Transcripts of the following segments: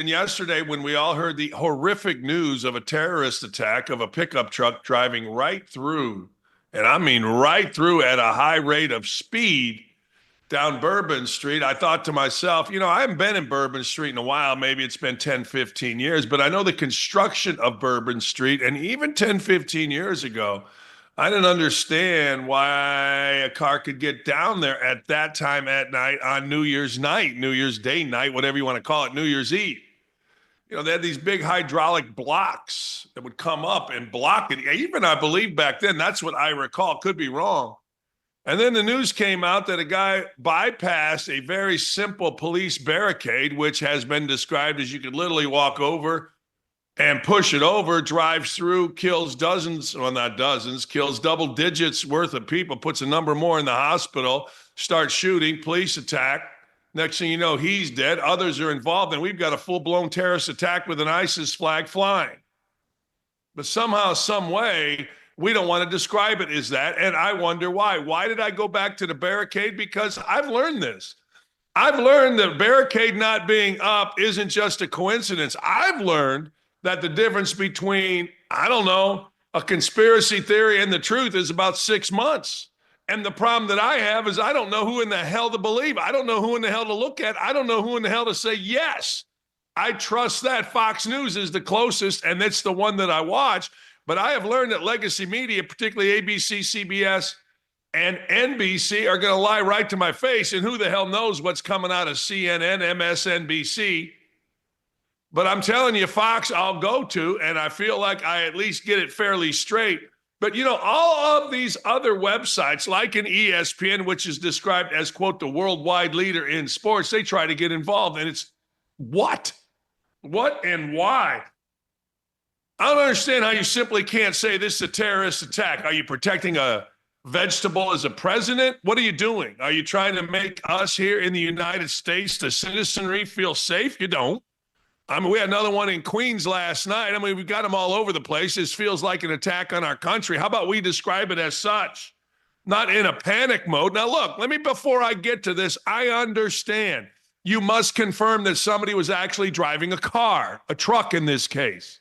And yesterday, when we all heard the horrific news of a terrorist attack of a pickup truck driving right through, and I mean right through at a high rate of speed down Bourbon Street, I thought to myself, I haven't been in Bourbon Street in a while. Maybe it's been 10, 15 years, but I know the construction of Bourbon Street, and even 10, 15 years ago, I didn't understand why a car could get down there at that time at night on New Year's night, New Year's Day night, whatever you want to call it, New Year's Eve. They had these big hydraulic blocks that would come up and block it. Even I believe back then, that's what I recall, could be wrong. And then the news came out that a guy bypassed a very simple police barricade, which has been described as you could literally walk over and push it over, drives through, kills dozens, well, not dozens, kills double digits worth of people, puts a number more in the hospital, starts shooting, police attack. Next thing you know, he's dead. Others are involved, and we've got a full-blown terrorist attack with an ISIS flag flying. But somehow, some way, we don't want to describe it as that, and I wonder why. Why did I go back to the barricade? Because I've learned this. I've learned that barricade not being up isn't just a coincidence. I've learned that the difference between, I don't know, a conspiracy theory and the truth is about 6 months. And the problem that I have is I don't know who in the hell to believe. I don't know who in the hell to look at. I don't know who in the hell to say yes. I trust that Fox News is the closest, and it's the one that I watch. But I have learned that legacy media, particularly ABC, CBS, and NBC, are going to lie right to my face. And who the hell knows what's coming out of CNN, MSNBC. But I'm telling you, Fox, I'll go to, and I feel like I at least get it fairly straight. But, all of these other websites, like an ESPN, which is described as, quote, the worldwide leader in sports, they try to get involved. And it's what? What and why? I don't understand how you simply can't say this is a terrorist attack. Are you protecting a vegetable as a president? What are you doing? Are you trying to make us here in the United States, the citizenry, feel safe? You don't. We had another one in Queens last night. We've got them all over the place. This feels like an attack on our country. How about we describe it as such? Not in a panic mode. Now, look, before I get to this, I understand. You must confirm that somebody was actually driving a car, a truck in this case.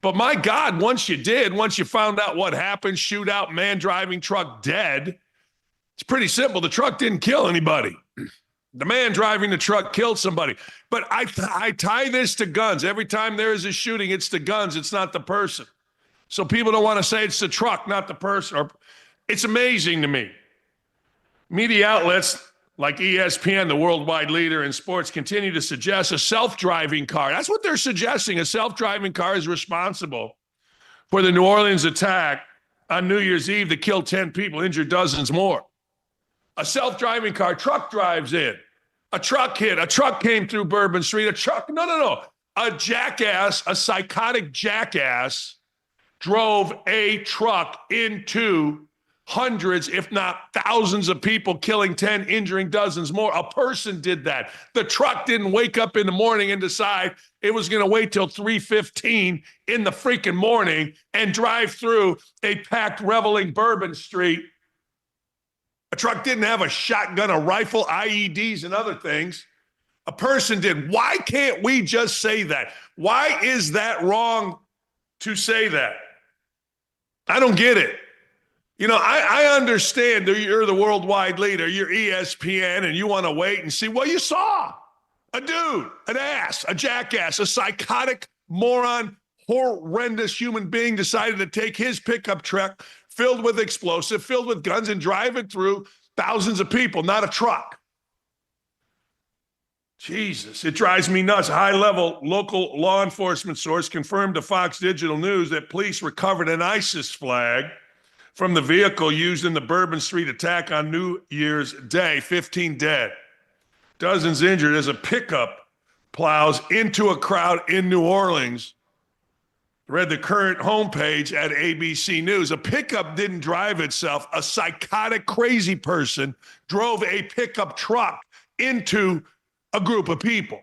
But my God, once you found out what happened, shootout, man driving truck dead, it's pretty simple. The truck didn't kill anybody. The man driving the truck killed somebody. But I tie this to guns. Every time there is a shooting, it's the guns. It's not the person. So people don't want to say it's the truck, not the person. It's amazing to me. Media outlets like ESPN, the worldwide leader in sports, continue to suggest a self-driving car. That's what they're suggesting. A self-driving car is responsible for the New Orleans attack on New Year's Eve that killed 10 people, injured dozens more. A self-driving car, truck drives in. A truck hit. A truck came through Bourbon Street. No. A jackass, a psychotic jackass, drove a truck into hundreds, if not thousands of people, killing 10, injuring dozens more. A person did that. The truck didn't wake up in the morning and decide it was going to wait till 3:15 in the freaking morning and drive through a packed, reveling Bourbon Street. A truck didn't have a shotgun, a rifle, IEDs, and other things. A person did. Why can't we just say that? Why is that wrong to say that? I don't get it. I understand that you're the worldwide leader, you're ESPN, and you want to wait and see. Well, you saw a dude, an ass, a jackass, a psychotic moron, horrendous human being decided to take his pickup truck filled with explosive, filled with guns, and drive it through thousands of people, not a truck. Jesus, it drives me nuts. A high-level local law enforcement source confirmed to Fox Digital News that police recovered an ISIS flag from the vehicle used in the Bourbon Street attack on New Year's Day. 15 dead, dozens injured as a pickup plows into a crowd in New Orleans. Read the current homepage at ABC News. A pickup didn't drive itself. A psychotic, crazy person drove a pickup truck into a group of people.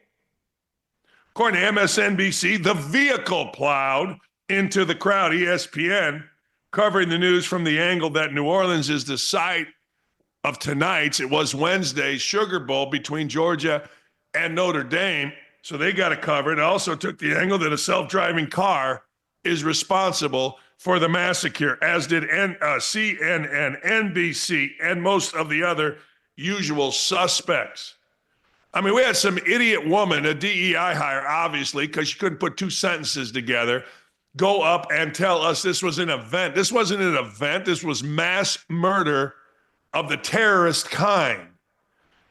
According to MSNBC, the vehicle plowed into the crowd. ESPN covering the news from the angle that New Orleans is the site of tonight's, it was Wednesday's Sugar Bowl between Georgia and Notre Dame. So they got it covered. It also took the angle that a self-driving car is responsible for the massacre, as did CNN, NBC, and most of the other usual suspects. I mean, we had some idiot woman, a DEI hire, obviously, because she couldn't put two sentences together, go up and tell us this was an event. This wasn't an event. This was mass murder of the terrorist kind.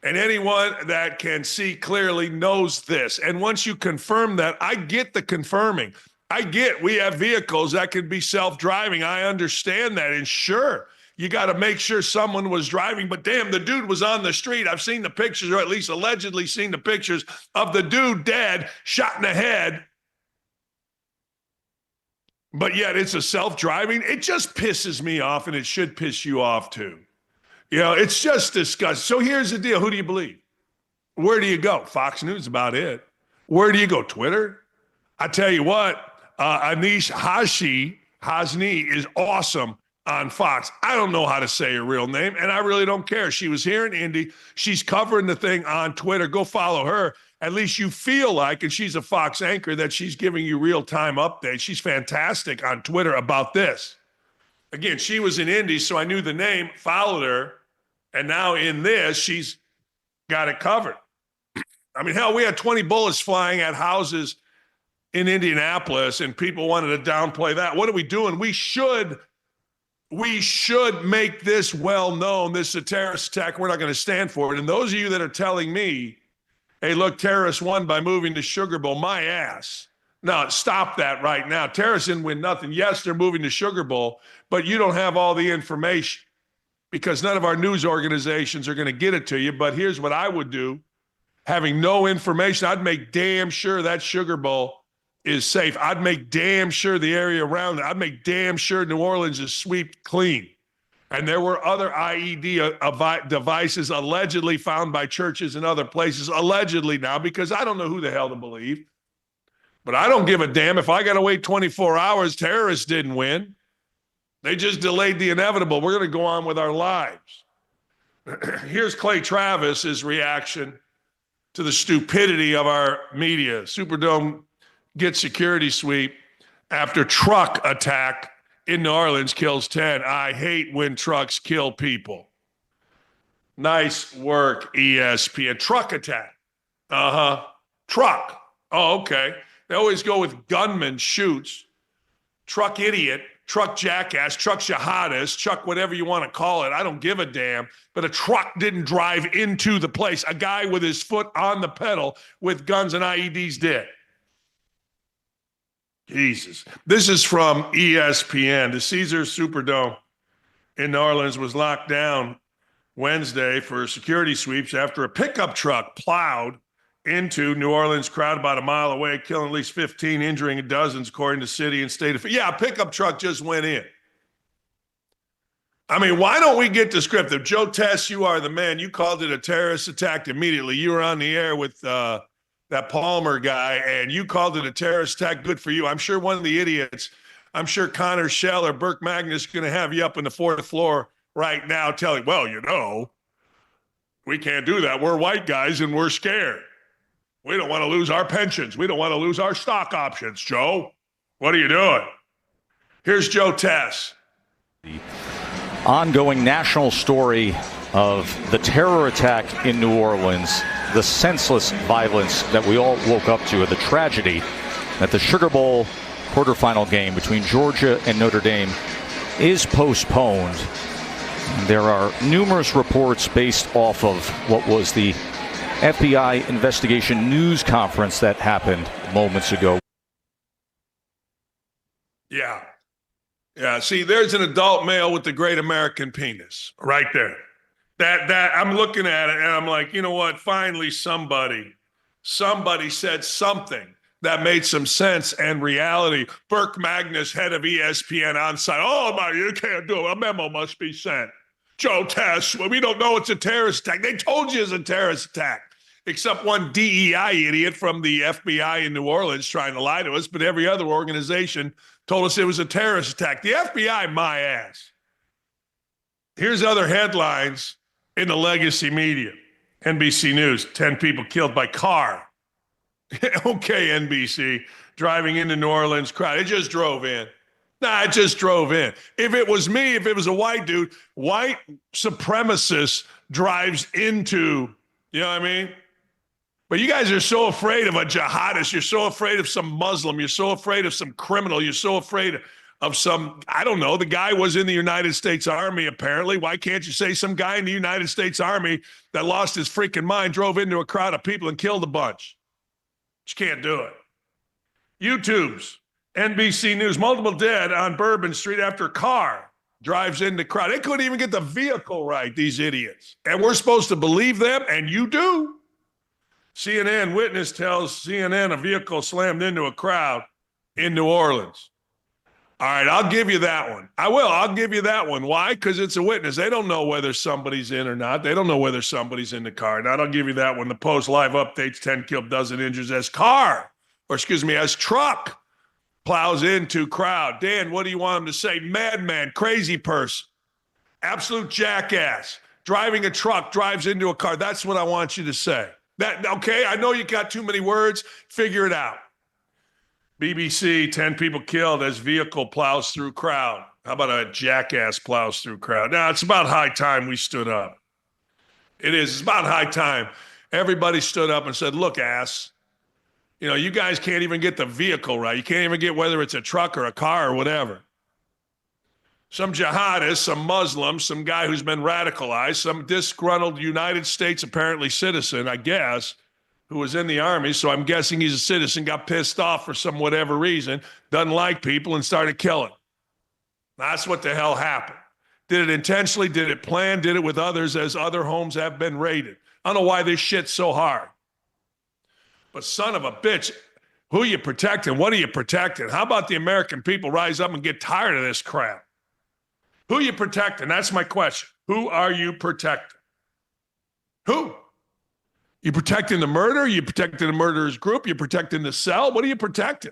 And anyone that can see clearly knows this. And once you confirm that, I get the confirming. I get we have vehicles that can be self-driving. I understand that. And sure, you got to make sure someone was driving. But damn, the dude was on the street. I've seen the pictures, or at least allegedly seen the pictures of the dude dead, shot in the head. But yet it's a self-driving. It just pisses me off, and it should piss you off too. You know, it's just disgusting. So here's the deal. Who do you believe? Where do you go? Fox News is about it. Where do you go? Twitter? I tell you what, Anish Hasni is awesome on Fox. I don't know how to say her real name, and I really don't care. She was here in Indy. She's covering the thing on Twitter. Go follow her. At least you feel like, and she's a Fox anchor, that she's giving you real-time updates. She's fantastic on Twitter about this. Again, she was in Indy, so I knew the name, followed her, and now in this, she's got it covered. I mean, hell, we had 20 bullets flying at houses in Indianapolis, and people wanted to downplay that. What are we doing? We should make this well known. This is a terrorist attack. We're not going to stand for it. And those of you that are telling me, hey, look, terrorists won by moving to Sugar Bowl, my ass. No, stop that right now. Terrorists didn't win nothing. Yes, they're moving to Sugar Bowl, but you don't have all the information because none of our news organizations are going to get it to you. But here's what I would do. Having no information, I'd make damn sure that Sugar Bowl is safe. I'd make damn sure the area around it. I'd make damn sure New Orleans is swept clean. And there were other IED devices allegedly found by churches and other places, allegedly now, because I don't know who the hell to believe. But I don't give a damn if I got to wait 24 hours. Terrorists didn't win. They just delayed the inevitable. We're going to go on with our lives. Here's Clay Travis's reaction to the stupidity of our media. Superdome gets security sweep after truck attack in New Orleans kills 10. I hate when trucks kill people. Nice work, ESPN. Truck attack. Truck. Oh, okay. They always go with gunman shoots, truck idiot, truck jackass, truck jihadist, truck whatever you want to call it. I don't give a damn. But a truck didn't drive into the place. A guy with his foot on the pedal with guns and IEDs did. Jesus. This is from ESPN. The Caesars Superdome in New Orleans was locked down Wednesday for security sweeps after a pickup truck plowed into New Orleans crowd about a mile away, killing at least 15, injuring dozens, according to city and state officials. Yeah, a pickup truck just went in. I mean, why don't we get descriptive? Joe Tess, you are the man. You called it a terrorist attack immediately. You were on the air with that Palmer guy, and you called it a terrorist attack. Good for you. I'm sure one of the idiots, I'm sure Connor Shell or Burke Magnus is going to have you up on the fourth floor right now telling, well, you know, we can't do that. We're white guys and we're scared. We don't want to lose our pensions. We don't want to lose our stock options, Joe. What are you doing? Here's Joe Tess. The ongoing national story of the terror attack in New Orleans, the senseless violence that we all woke up to, and the tragedy that the Sugar Bowl quarterfinal game between Georgia and Notre Dame is postponed. There are numerous reports based off of what was the FBI investigation news conference that happened moments ago. Yeah. See, there's an adult male with the great American penis right there. That I'm looking at it and I'm like, you know what? Finally, somebody said something that made some sense and reality. Burke Magnus, head of ESPN on site. Oh my, you can't do it. A memo must be sent. Joe Tess, well, we don't know it's a terrorist attack. They told you it's a terrorist attack. Except one DEI idiot from the FBI in New Orleans trying to lie to us, but every other organization told us it was a terrorist attack. The FBI, my ass. Here's other headlines in the legacy media. NBC News, 10 people killed by car Okay, NBC, driving into New Orleans crowd. It just drove in. Nah, it just drove in. If it was me, if it was a white dude, white supremacist drives into, you know what I mean? But you guys are so afraid of a jihadist. You're so afraid of some Muslim. You're so afraid of some criminal. You're so afraid of some, I don't know, the guy was in the United States Army, apparently. Why can't you say some guy in the United States Army that lost his freaking mind, drove into a crowd of people and killed a bunch? You can't do it. YouTube's NBC News, multiple dead on Bourbon Street after car drives into crowd. They couldn't even get the vehicle right, these idiots. And we're supposed to believe them, and you do. CNN witness tells CNN a vehicle slammed into a crowd in New Orleans. All right, I'll give you that one. I will. I'll give you that one. Why? Because it's a witness. They don't know whether somebody's in or not. They don't know whether somebody's in the car. Now, I'll give you that one. The Post live updates 10 killed, dozen injuries as as truck plows into crowd. Dan, what do you want him to say? Madman, crazy person, absolute jackass, driving a truck, drives into a car. That's what I want you to say. Okay, I know you got too many words. Figure it out. BBC, 10 people killed as vehicle plows through crowd. How about a jackass plows through crowd? Now, it's about high time we stood up. It is. It's about high time. Everybody stood up and said, look, ass, you know, you guys can't even get the vehicle right. You can't even get whether it's a truck or a car or whatever. Some jihadist, some Muslim, some guy who's been radicalized, some disgruntled United States apparently citizen, I guess, who was in the army, so I'm guessing he's a citizen, got pissed off for some whatever reason, doesn't like people, and started killing. That's what the hell happened. Did it intentionally? Did it plan? Did it with others as other homes have been raided? I don't know why this shit's so hard. But son of a bitch, who are you protecting? What are you protecting? How about the American people rise up and get tired of this crap? Who are you protecting? That's my question. Who are you protecting? Who? You protecting the murder? You protecting the murderer's group? You protecting the cell? What are you protecting?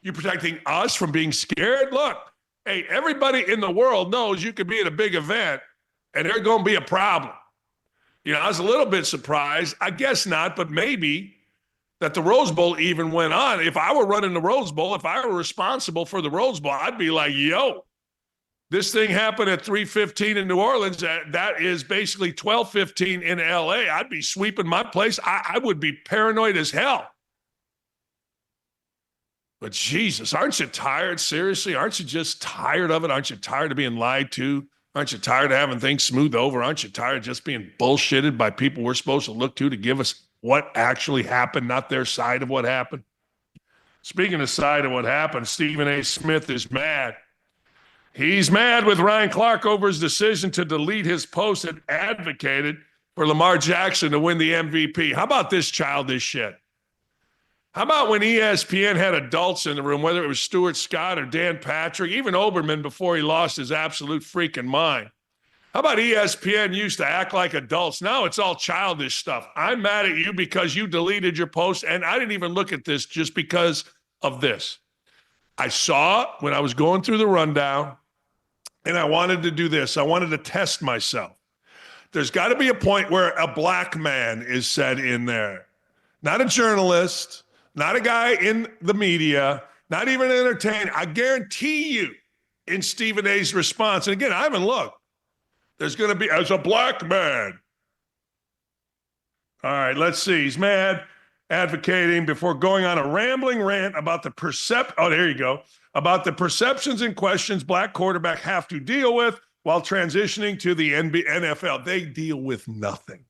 You protecting us from being scared? Look, hey, everybody in the world knows you could be at a big event and there's going to be a problem. You know, I was a little bit surprised. I guess not, but maybe that the Rose Bowl even went on. If I were running the Rose Bowl, if I were responsible for the Rose Bowl, I'd be like, yo, this thing happened at 3:15 in New Orleans. That is basically 12:15 in LA. I'd be sweeping my place. I would be paranoid as hell. But Jesus, aren't you tired? Seriously, aren't you just tired of it? Aren't you tired of being lied to? Aren't you tired of having things smooth over? Aren't you tired of just being bullshitted by people we're supposed to look to give us what actually happened, not their side of what happened? Speaking of side of what happened, Stephen A. Smith is mad. He's mad with Ryan Clark over his decision to delete his post that advocated for Lamar Jackson to win the MVP. How about this childish shit? How about when ESPN had adults in the room, whether it was Stuart Scott or Dan Patrick, even Oberman before he lost his absolute freaking mind? How about ESPN used to act like adults? Now it's all childish stuff. I'm mad at you because you deleted your post, and I didn't even look at this just because of this. I saw when I was going through the rundown, and I wanted to do this. I wanted to test myself. There's got to be a point where a black man is said in there. Not a journalist, not a guy in the media, not even an entertainer. I guarantee you in Stephen A's response, and again, I haven't looked, there's going to be, as a black man. All right, let's see. He's mad, advocating before going on a rambling rant about the about the perceptions and questions black quarterback have to deal with while transitioning to the NFL. They deal with nothing.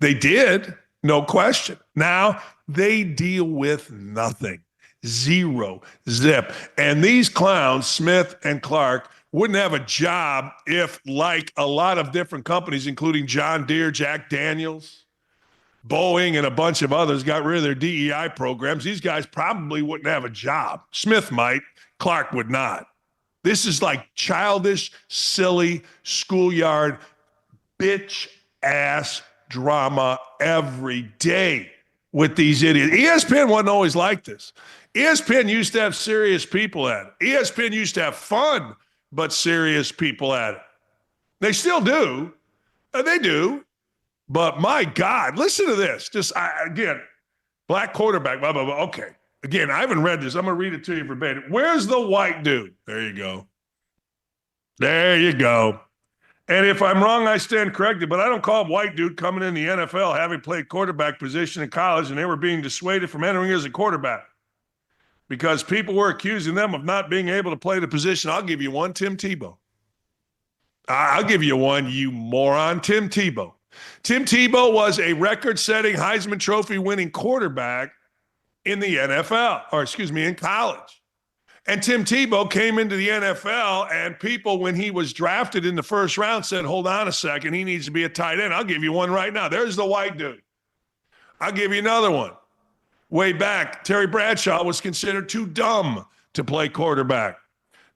They did, no question. Now they deal with nothing. Zero, zip. And these clowns, Smith and Clark, wouldn't have a job if, like a lot of different companies, including John Deere, Jack Daniels, Boeing, and a bunch of others, got rid of their DEI programs. These guys probably wouldn't have a job. Smith might. Clark would not. This is like childish, silly, schoolyard, bitch-ass drama every day with these idiots. ESPN wasn't always like this. ESPN used to have serious people at it. ESPN used to have fun, but serious people at it. They still do. They do. But my God, listen to this. Again, Black quarterback, blah, blah, blah. Okay. Again, I haven't read this. I'm going to read it to you verbatim. Where's the white dude? There you go. There you go. And if I'm wrong, I stand corrected, but I don't call a white dude coming in the NFL having played quarterback position in college and they were being dissuaded from entering as a quarterback because people were accusing them of not being able to play the position. I'll give you one, Tim Tebow. I'll give you one, you moron, Tim Tebow. Tim Tebow was a record-setting Heisman Trophy winning quarterback in the NFL, in college. And Tim Tebow came into the NFL, and people, when he was drafted in the first round, said, hold on a second, he needs to be a tight end. I'll give you one right now. There's the white dude. I'll give you another one. Way back, Terry Bradshaw was considered too dumb to play quarterback.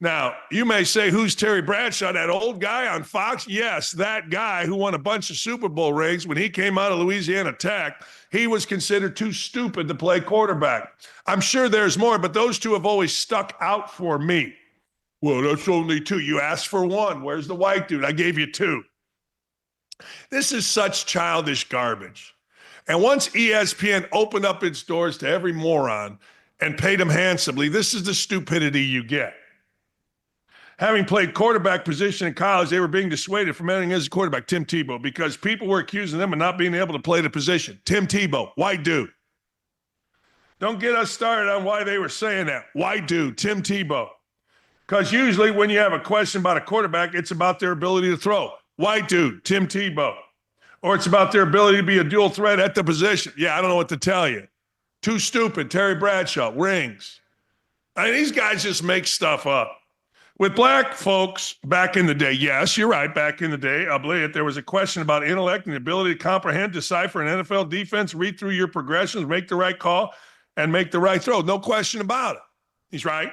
Now, you may say, who's Terry Bradshaw, that old guy on Fox? Yes, that guy who won a bunch of Super Bowl rings. When he came out of Louisiana Tech, he was considered too stupid to play quarterback. I'm sure there's more, but those two have always stuck out for me. Well, that's only two. You asked for one. Where's the white dude? I gave you two. This is such childish garbage. And once ESPN opened up its doors to every moron and paid them handsomely, this is the stupidity you get. Having played quarterback position in college, they were being dissuaded from entering as a quarterback, Tim Tebow, because people were accusing them of not being able to play the position. Tim Tebow, white dude. Don't get us started on why they were saying that. White dude, Tim Tebow. Because usually when you have a question about a quarterback, it's about their ability to throw. White dude, Tim Tebow. Or it's about their ability to be a dual threat at the position. Yeah, I don't know what to tell you. Too stupid, Terry Bradshaw, rings. I mean, these guys just make stuff up. With black folks back in the day, yes, you're right, back in the day, albeit there was a question about intellect and the ability to comprehend, decipher an NFL defense, read through your progressions, make the right call, and make the right throw. No question about it. He's right.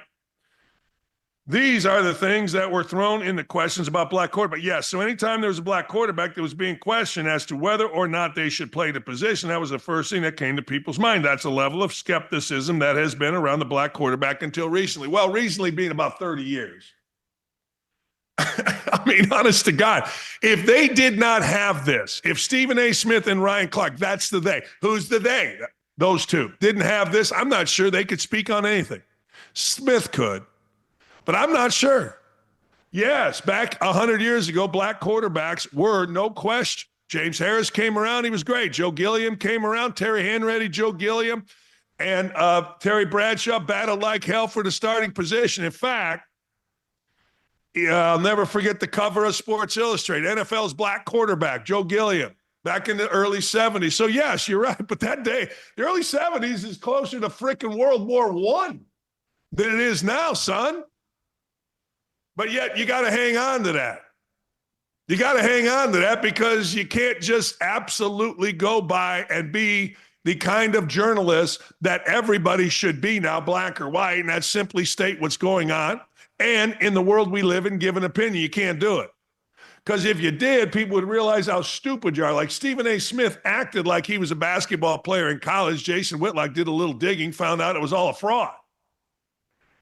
These are the things that were thrown in the questions about black quarterback. Yes, so anytime there was a black quarterback that was being questioned as to whether or not they should play the position, that was the first thing that came to people's mind. That's a level of skepticism that has been around the black quarterback until recently. Well, recently being about 30 years. I mean, honest to God, if they did not have this, if Stephen A. Smith and Ryan Clark, that's the they. Who's the they? Those two didn't have this. I'm not sure they could speak on anything. Smith could, but I'm not sure. Yes, back 100 years ago, black quarterbacks were no question. James Harris came around. He was great. Joe Gilliam came around. Terry Henready, Joe Gilliam, and Terry Bradshaw battled like hell for the starting position. In fact, I'll never forget the cover of Sports Illustrated, NFL's black quarterback, Joe Gilliam, back in the early 70s. So, yes, you're right. But that day, the early 70s is closer to frickin' World War I than it is now, son. But yet, you got to hang on to that. You got to hang on to that because you can't just absolutely go by and be the kind of journalist that everybody should be now, black or white, and that's simply state what's going on. And in the world we live in, give an opinion. You can't do it. Because if you did, people would realize how stupid you are. Like Stephen A. Smith acted like he was a basketball player in college. Jason Whitlock did a little digging, found out it was all a fraud.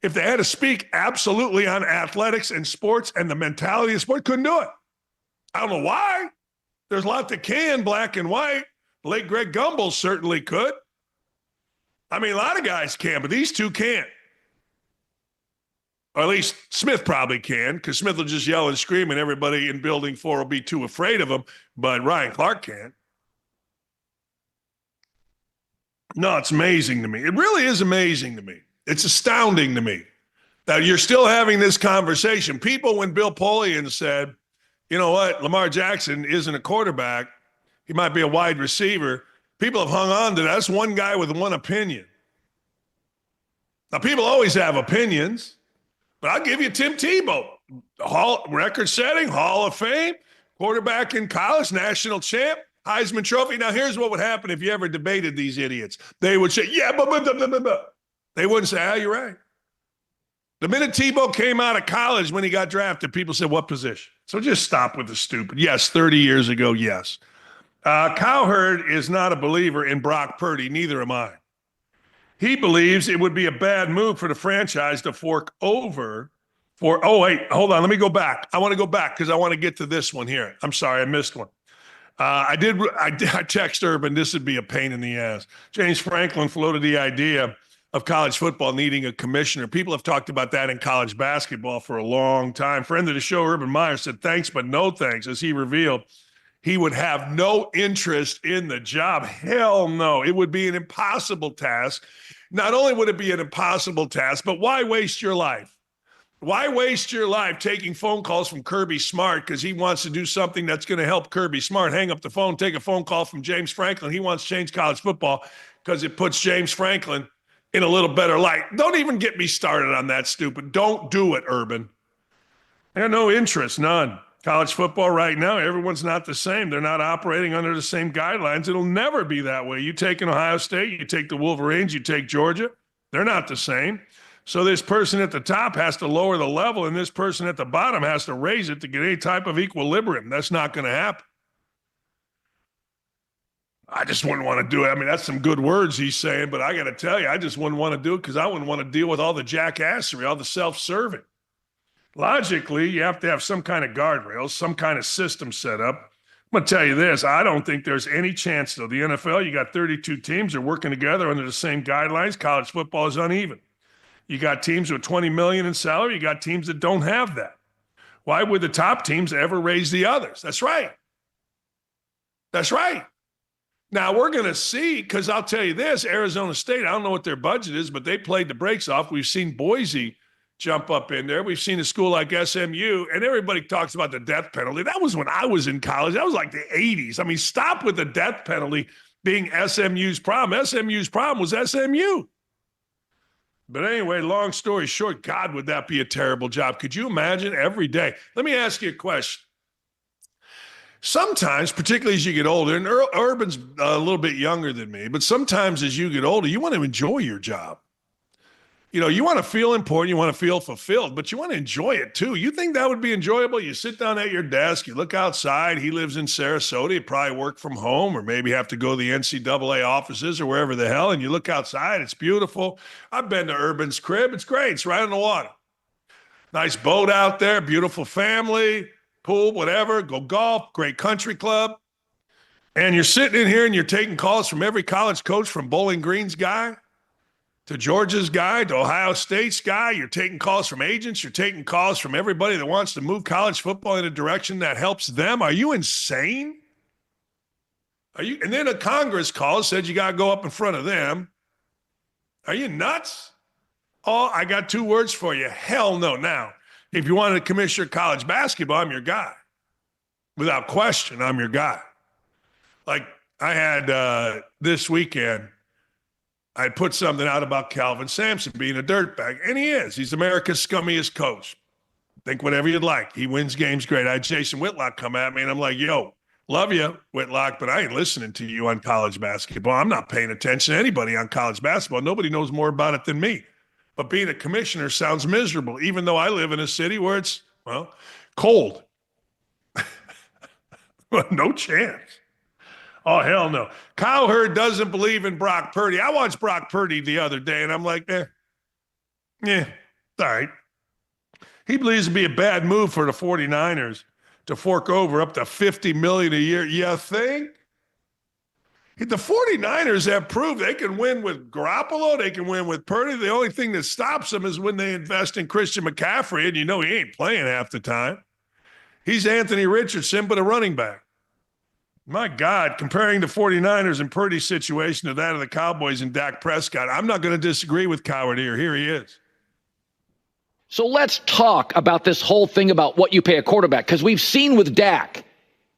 If they had to speak absolutely on athletics and sports and the mentality of sport, couldn't do it. I don't know why. There's a lot that can, black and white. The late Greg Gumbel certainly could. I mean, a lot of guys can, but these two can't. Or at least Smith probably can, because Smith will just yell and scream, and everybody in Building 4 will be too afraid of him. But Ryan Clark can't. No, it's amazing to me. It really is amazing to me. It's astounding to me that you're still having this conversation. People, when Bill Polian said, you know what, Lamar Jackson isn't a quarterback, he might be a wide receiver, people have hung on to that. That's one guy with one opinion. Now, people always have opinions. But I'll give you Tim Tebow, record-setting, Hall of Fame, quarterback in college, national champ, Heisman Trophy. Now, here's what would happen if you ever debated these idiots. They would say, yeah, but. They wouldn't say, you're right. The minute Tebow came out of college when he got drafted, people said, what position? So just stop with the stupid. Yes, 30 years ago, yes. Cowherd is not a believer in Brock Purdy. Neither am I. He believes it would be a bad move for the franchise to fork over for, oh, wait, hold on. Let me go back. I want to go back because I want to get to this one here. I'm sorry, I missed one. I text Urban, this would be a pain in the ass. James Franklin floated the idea of college football needing a commissioner. People have talked about that in college basketball for a long time. Friend of the show, Urban Meyer, said thanks, but no thanks, as he revealed he would have no interest in the job. Hell no. It would be an impossible task. Not only would it be an impossible task, but why waste your life? Why waste your life taking phone calls from Kirby Smart because he wants to do something that's going to help Kirby Smart? Hang up the phone, take a phone call from James Franklin. He wants to change college football because it puts James Franklin in a little better light. Don't even get me started on that, stupid. Don't do it, Urban. I got no interest, none. College football right now, everyone's not the same. They're not operating under the same guidelines. It'll never be that way. You take an Ohio State, you take the Wolverines, you take Georgia. They're not the same. So this person at the top has to lower the level, and this person at the bottom has to raise it to get any type of equilibrium. That's not going to happen. I just wouldn't want to do it. I mean, that's some good words he's saying, but I got to tell you, I just wouldn't want to do it because I wouldn't want to deal with all the jackassery, all the self-serving. Logically, you have to have some kind of guardrails, some kind of system set up. I'm going to tell you this. I don't think there's any chance, though. The NFL, you got 32 teams. They're working together under the same guidelines. College football is uneven. You got teams with $20 million in salary. You got teams that don't have that. Why would the top teams ever raise the others? That's right. That's right. Now, we're going to see, because I'll tell you this, Arizona State, I don't know what their budget is, but they played the brakes off. We've seen Boise jump up in there. We've seen a school like SMU, and everybody talks about the death penalty. That was when I was in college. That was like the 80s. I mean, stop with the death penalty being SMU's problem. SMU's problem was SMU. But anyway, long story short, God, would that be a terrible job? Could you imagine every day? Let me ask you a question. Sometimes, particularly as you get older, and Urban's a little bit younger than me, but sometimes as you get older, you want to enjoy your job. You know, you want to feel important, you want to feel fulfilled, but you want to enjoy it too. You think that would be enjoyable? You sit down at your desk, you look outside. He lives in Sarasota. You probably work from home or maybe have to go to the NCAA offices or wherever the hell, and you look outside. It's beautiful. I've been to Urban's crib. It's great. It's right on the water. Nice boat out there, beautiful family, pool, whatever, go golf, great country club. And you're sitting in here and you're taking calls from every college coach, from Bowling Green's guy to Georgia's guy, to Ohio State's guy. You're taking calls from agents. You're taking calls from everybody that wants to move college football in a direction that helps them. Are you insane? And then a Congress call, said you got to go up in front of them. Are you nuts? Oh, I got two words for you. Hell no. Now, if you wanted to commissioner college basketball, I'm your guy. Without question, I'm your guy. Like I had this weekend, I put something out about Calvin Sampson being a dirtbag, and he is. He's America's scummiest coach. Think whatever you'd like. He wins games great. I had Jason Whitlock come at me, and I'm like, yo, love you, Whitlock, but I ain't listening to you on college basketball. I'm not paying attention to anybody on college basketball. Nobody knows more about it than me. But being a commissioner sounds miserable, even though I live in a city where it's, well, cold. No chance. Oh, hell no. Cowherd doesn't believe in Brock Purdy. I watched Brock Purdy the other day, and I'm like, all right. He believes it'd be a bad move for the 49ers to fork over up to $50 million a year. You think? The 49ers have proved they can win with Garoppolo. They can win with Purdy. The only thing that stops them is when they invest in Christian McCaffrey, and you know he ain't playing half the time. He's Anthony Richardson, but a running back. My God, comparing the 49ers and Purdy's situation to that of the Cowboys and Dak Prescott, I'm not going to disagree with Cowherd here. Here he is. So let's talk about this whole thing about what you pay a quarterback, because we've seen with Dak,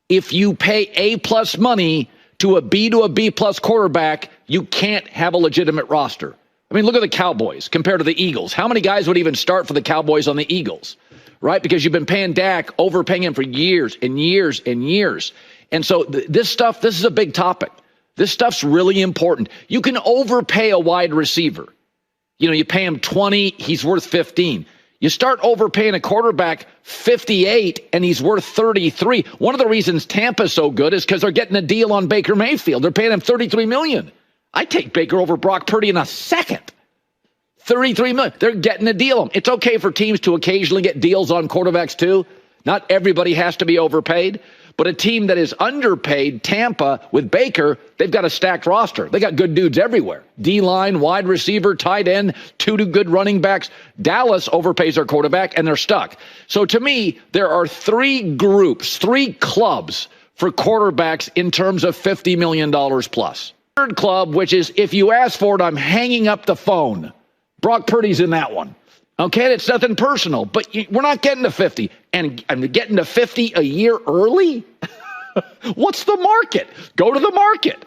if you pay A+ money to a B+ quarterback, you can't have a legitimate roster. I mean, look at the Cowboys compared to the Eagles. How many guys would even start for the Cowboys on the Eagles, right? Because you've been paying Dak, overpaying him for years and years and years. And so this is a big topic. This stuff's really important. You can overpay a wide receiver. You know, you pay him 20, he's worth 15. You start overpaying a quarterback 58 and he's worth 33. One of the reasons Tampa's so good is because they're getting a deal on Baker Mayfield. They're paying him $33 million. I take Baker over Brock Purdy in a second. $33 million. They're getting a deal. It's okay for teams to occasionally get deals on quarterbacks too. Not everybody has to be overpaid. But a team that is underpaid, Tampa, with Baker, they've got a stacked roster. They got good dudes everywhere. D-line, wide receiver, tight end, two good running backs. Dallas overpays their quarterback, and they're stuck. So to me, there are three groups, three clubs for quarterbacks in terms of $50 million plus. Third club, which is if you ask for it, I'm hanging up the phone. Brock Purdy's in that one. Okay, it's nothing personal, but we're not getting to 50. And I'm getting to 50 a year early? What's the market? Go to the market.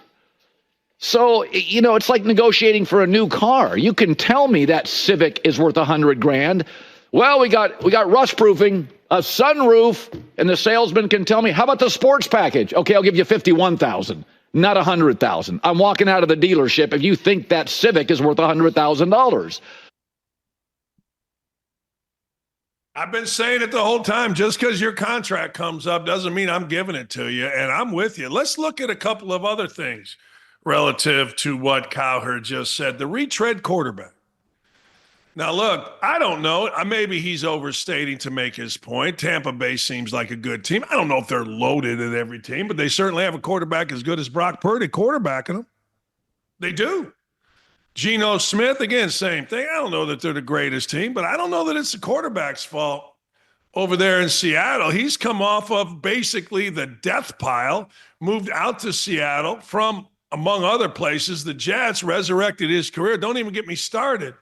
So, it's like negotiating for a new car. You can tell me that Civic is worth $100,000. Well, we got rust proofing, a sunroof, and the salesman can tell me, how about the sports package? Okay, I'll give you $51,000, not $100,000. I'm walking out of the dealership if you think that Civic is worth $100,000. I've been saying it the whole time. Just because your contract comes up doesn't mean I'm giving it to you, and I'm with you. Let's look at a couple of other things relative to what Cowherd just said. The retread quarterback. Now, look, I don't know. Maybe he's overstating to make his point. Tampa Bay seems like a good team. I don't know if they're loaded at every team, but they certainly have a quarterback as good as Brock Purdy quarterbacking them. They do. Geno Smith, again, same thing. I don't know that they're the greatest team, but I don't know that it's the quarterback's fault over there in Seattle. He's come off of basically the death pile, moved out to Seattle from, among other places, the Jets, resurrected his career. Don't even get me started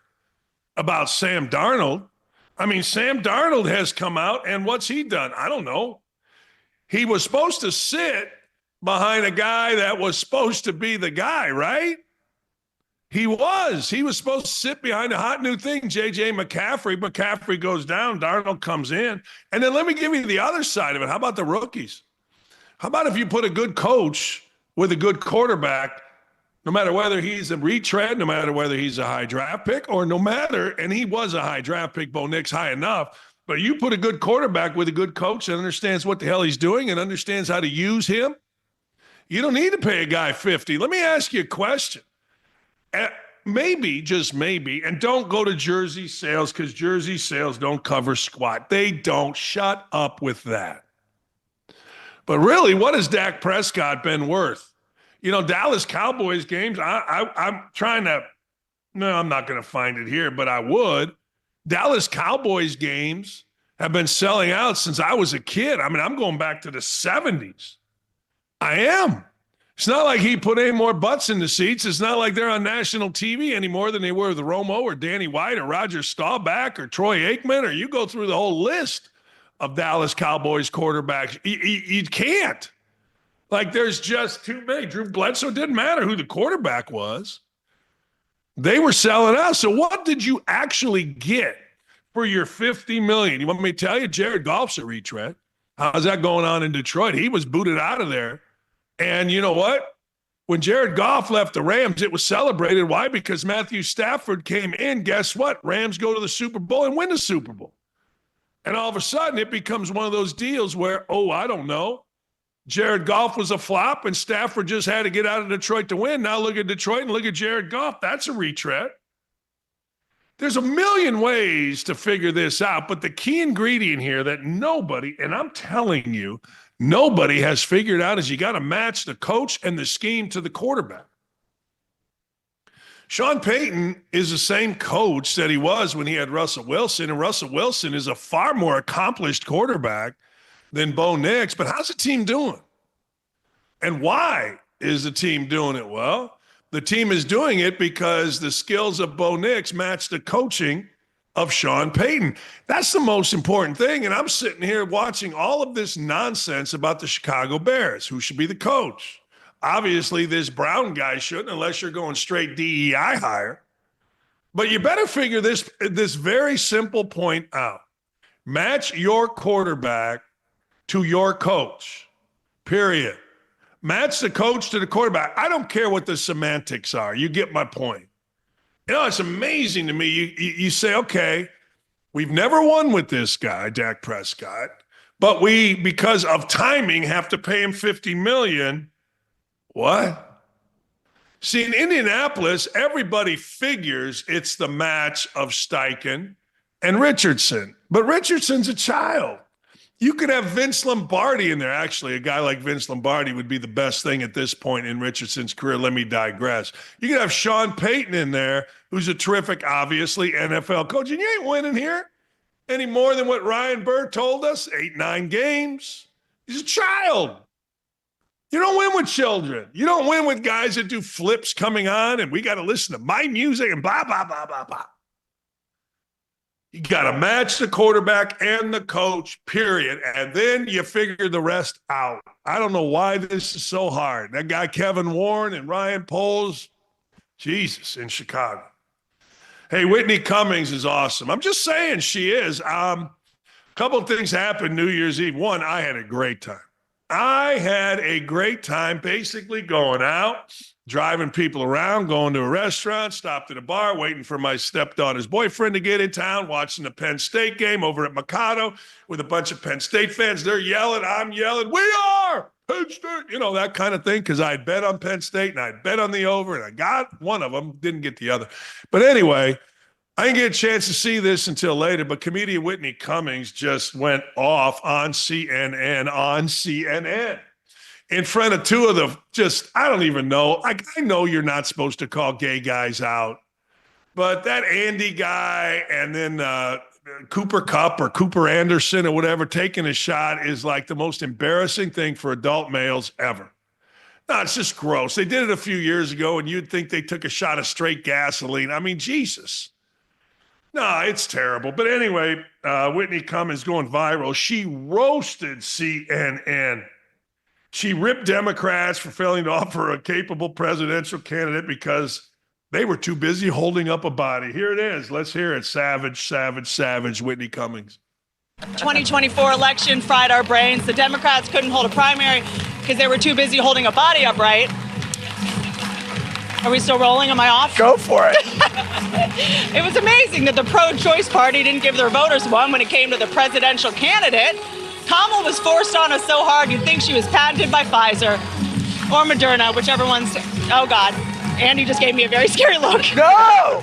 about Sam Darnold. I mean, Sam Darnold has come out, and what's he done? I don't know. He was supposed to sit behind a guy that was supposed to be the guy, right? He was supposed to sit behind a hot new thing, J.J. McCaffrey. McCaffrey goes down, Darnold comes in. And then let me give you the other side of it. How about the rookies? How about if you put a good coach with a good quarterback, no matter whether he's a retread, no matter whether he's a high draft pick, or no matter, and he was a high draft pick, Bo Nix, high enough, but you put a good quarterback with a good coach that understands what the hell he's doing and understands how to use him, you don't need to pay a guy 50. Let me ask you a question. Maybe, just maybe, and don't go to jersey sales because jersey sales don't cover squat. They don't. Shut up with that. But really, what has Dak Prescott been worth? Dallas Cowboys games, I'm trying to, no, I'm not going to find it here, but I would. Dallas Cowboys games have been selling out since I was a kid. I mean, I'm going back to the 70s. I am. It's not like he put any more butts in the seats. It's not like they're on national TV any more than they were with Romo or Danny White or Roger Staubach or Troy Aikman, or you go through the whole list of Dallas Cowboys quarterbacks. You can't. Like, there's just too many. Drew Bledsoe, didn't matter who the quarterback was. They were selling out. So what did you actually get for your $50 million? You want me to tell you? Jared Goff's a retread. How's that going on in Detroit? He was booted out of there. And you know what? When Jared Goff left the Rams, it was celebrated. Why? Because Matthew Stafford came in. Guess what? Rams go to the Super Bowl and win the Super Bowl. And all of a sudden, it becomes one of those deals where, I don't know, Jared Goff was a flop and Stafford just had to get out of Detroit to win. Now look at Detroit and look at Jared Goff. That's a retread. There's a million ways to figure this out, but the key ingredient here that nobody, and I'm telling you, nobody has figured out is you got to match the coach and the scheme to the quarterback. Sean Payton is the same coach that he was when he had Russell Wilson, and Russell Wilson is a far more accomplished quarterback than Bo Nix. But how's the team doing? And why is the team doing it? Well, the team is doing it because the skills of Bo Nix match the coaching of Sean Payton. That's the most important thing. And I'm sitting here watching all of this nonsense about the Chicago Bears. Who should be the coach? Obviously, this Brown guy shouldn't, unless you're going straight DEI hire. But you better figure this very simple point out. Match your quarterback to your coach, period. Match the coach to the quarterback. I don't care what the semantics are. You get my point. It's amazing to me. You say, okay, we've never won with this guy, Dak Prescott, but we, because of timing, have to pay him $50 million. What? See, in Indianapolis, everybody figures it's the match of Steichen and Richardson. But Richardson's a child. You could have Vince Lombardi in there. Actually, a guy like Vince Lombardi would be the best thing at this point in Richardson's career. Let me digress. You could have Sean Payton in there, who's a terrific, obviously, NFL coach. And you ain't winning here any more than what Ryan Burr told us, 8-9 games. He's a child. You don't win with children. You don't win with guys that do flips coming on, and we got to listen to my music and blah, blah, blah, blah, blah. You got to match the quarterback and the coach, period. And then you figure the rest out. I don't know why this is so hard. That guy, Kevin Warren and Ryan Poles, Jesus, in Chicago. Hey, Whitney Cummings is awesome. I'm just saying she is. A couple of things happened New Year's Eve. One, I had a great time. I had a great time basically going out, driving people around, going to a restaurant, stopped at a bar, waiting for my stepdaughter's boyfriend to get in town, watching the Penn State game over at Mikado with a bunch of Penn State fans. They're yelling, I'm yelling, we are Penn State, you know, that kind of thing, because I'd bet on Penn State and I'd bet on the over, and I got one of them, didn't get the other. But anyway, I didn't get a chance to see this until later, but comedian Whitney Cummings just went off on CNN, in front of two of the I don't even know. I know you're not supposed to call gay guys out, but that Andy guy and then Cooper Kupp or Cooper Anderson or whatever taking a shot is like the most embarrassing thing for adult males ever. No, it's just gross. They did it a few years ago, and you'd think they took a shot of straight gasoline. I mean, Jesus. No, it's terrible. But anyway, Whitney Cummings going viral. She roasted CNN. She ripped Democrats for failing to offer a capable presidential candidate because they were too busy holding up a body. Here it is. Let's hear it. Savage, Whitney Cummings. 2024 election fried our brains. The Democrats couldn't hold a primary because they were too busy holding a body upright. Are we still rolling? Am I off? Go for it. It was amazing that the pro-choice party didn't give their voters one when it came to the presidential candidate. Kamala was forced on us so hard you'd think she was patented by Pfizer or Moderna, whichever one's. Oh, God. Andy just gave me a very scary look. No!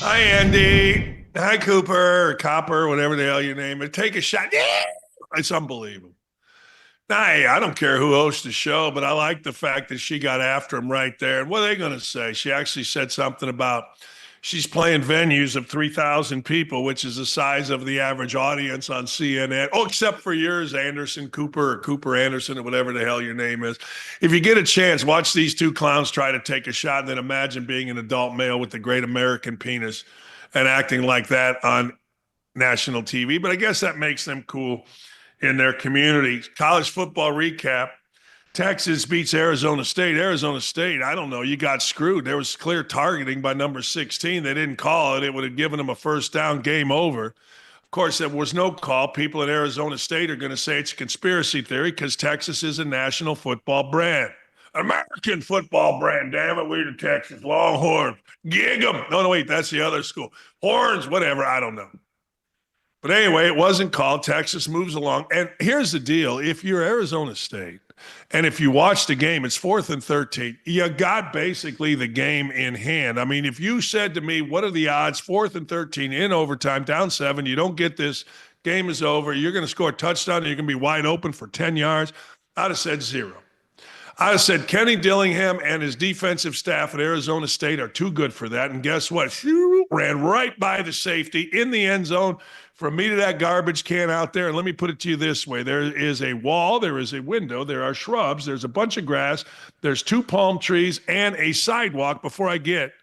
Hi, Andy. Hi, Cooper, or Copper, whatever the hell you name it. Take a shot. Yeah! It's unbelievable. Hey, I don't care who hosts the show, but I like the fact that she got after him right there. And what are they going to say? She actually said something about she's playing venues of 3,000 people, which is the size of the average audience on CNN. Oh, except for yours, Anderson Cooper or Cooper Anderson or whatever the hell your name is. If you get a chance, watch these two clowns try to take a shot and then imagine being an adult male with the great American penis and acting like that on national TV. But I guess that makes them cool in their community. College football recap. Texas beats Arizona State. Arizona State, I don't know. You got screwed. There was clear targeting by number 16. They didn't call it. It would have given them a first down, game over. Of course, there was no call. People at Arizona State are going to say it's a conspiracy theory because Texas is a national football brand. American football brand. Damn it, we're the Texas Longhorns. Gig 'em. No, wait, that's the other school. Horns, whatever. I don't know. But anyway, it wasn't called. Texas moves along. And here's the deal. If you're Arizona State, and if you watch the game, it's 4th and 13. You got basically the game in hand. I mean, if you said to me, what are the odds, 4th and 13 in overtime, down 7, you don't get this, game is over, you're going to score a touchdown, and you're going to be wide open for 10 yards, I'd have said 0. I'd have said Kenny Dillingham and his defensive staff at Arizona State are too good for that. And guess what? Ran right by the safety in the end zone. From me to that garbage can out there, and let me put it to you this way. There is a wall, there is a window, there are shrubs, there's a bunch of grass, there's 2 palm trees, and a sidewalk before I get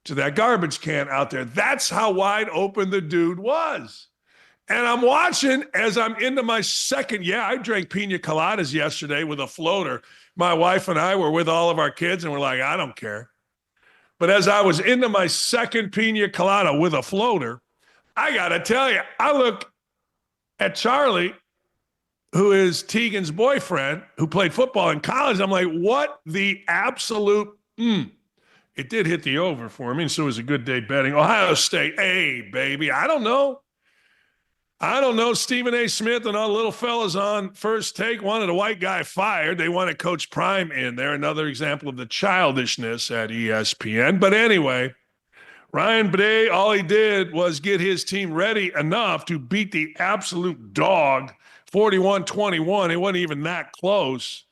to that garbage can out there. That's how wide open the dude was. And I'm watching as I'm into my second, I drank pina coladas yesterday with a floater. My wife and I were with all of our kids, and we're like, I don't care. But as I was into my second pina colada with a floater, I got to tell you, I look at Charlie, who is Tegan's boyfriend, who played football in college. I'm like, what the absolute, It did hit the over for me, so it was a good day betting. Ohio State, hey, baby, I don't know. Stephen A. Smith and all the little fellas on First Take wanted a white guy fired. They wanted Coach Prime in there. Another example of the childishness at ESPN. But anyway, Ryan Bday, all he did was get his team ready enough to beat the absolute dog 41-21. It wasn't even that close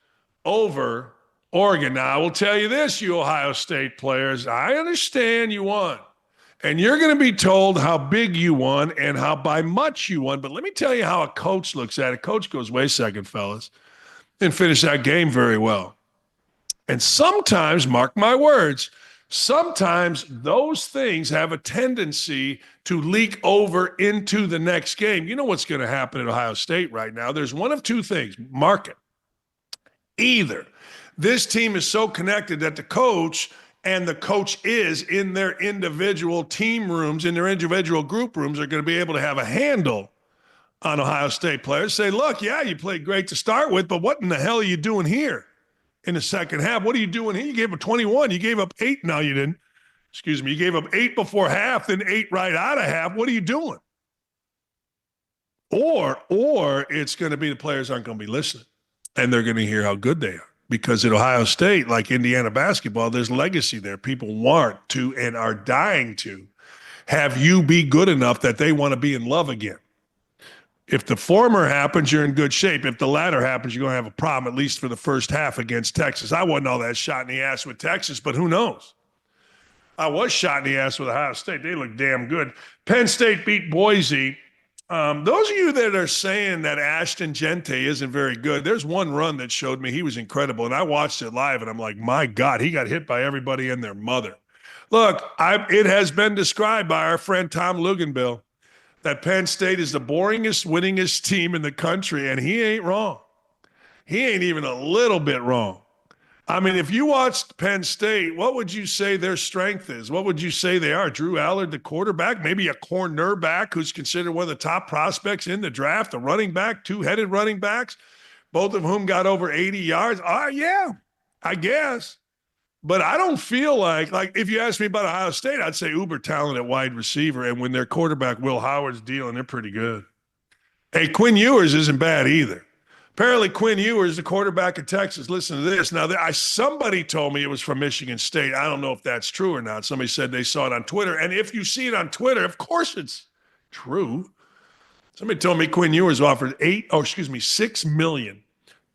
over Oregon. Now, I will tell you this, you Ohio State players, I understand you won. And you're going to be told how big you won and how by much you won. But let me tell you how a coach looks at it. Coach goes, wait a second, fellas, and finish that game very well. And sometimes, mark my words, sometimes those things have a tendency to leak over into the next game. You know what's going to happen at Ohio State right now? There's one of two things. Mark it. Either this team is so connected that the coach and the coach is in their individual team rooms, in their individual group rooms, are going to be able to have a handle on Ohio State players. Say, look, yeah, you played great to start with, but what in the hell are you doing here in the second half? What are you doing here? You gave up 21. You gave up 8. No, you didn't. Excuse me. You gave up 8 before half, then 8 right out of half. What are you doing? Or it's going to be the players aren't going to be listening, and they're going to hear how good they are. Because at Ohio State, like Indiana basketball, there's legacy there. People want to and are dying to have you be good enough that they want to be in love again. If the former happens, you're in good shape. If the latter happens, you're going to have a problem, at least for the first half against Texas. I wasn't all that shot in the ass with Texas, but who knows? I was shot in the ass with Ohio State. They look damn good. Penn State beat Boise. Those of you that are saying that Ashton Gente isn't very good, there's one run that showed me he was incredible, and I watched it live, and I'm like, my God, he got hit by everybody and their mother. Look, it has been described by our friend Tom Luganbill that Penn State is the boringest, winningest team in the country, and he ain't wrong. He ain't even a little bit wrong. I mean, if you watched Penn State, what would you say their strength is? What would you say they are? Drew Allard, the quarterback, maybe a cornerback who's considered one of the top prospects in the draft, a running back, 2-headed running backs, both of whom got over 80 yards. Yeah, I guess. But I don't feel like if you ask me about Ohio State, I'd say uber talent at wide receiver. And when their quarterback, Will Howard's dealing, they're pretty good. Hey, Quinn Ewers isn't bad either. Apparently, Quinn Ewers, the quarterback of Texas. Listen to this. Now, somebody told me it was from Michigan State. I don't know if that's true or not. Somebody said they saw it on Twitter. And if you see it on Twitter, of course it's true. Somebody told me Quinn Ewers offered $6 million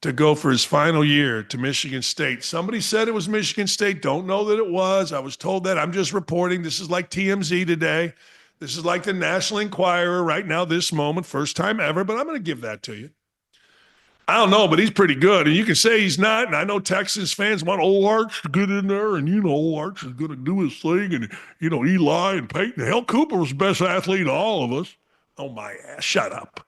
to go for his final year to Michigan State. Somebody said it was Michigan State. Don't know that it was. I was told that. I'm just reporting. This is like TMZ today. This is like the National Enquirer right now, this moment, first time ever. But I'm going to give that to you. I don't know, but he's pretty good. And you can say he's not. And I know Texans fans want old Arch to get in there. And, old Arch is going to do his thing. And, Eli and Peyton. Hell, Cooper was the best athlete of all of us. Oh, my ass. Shut up.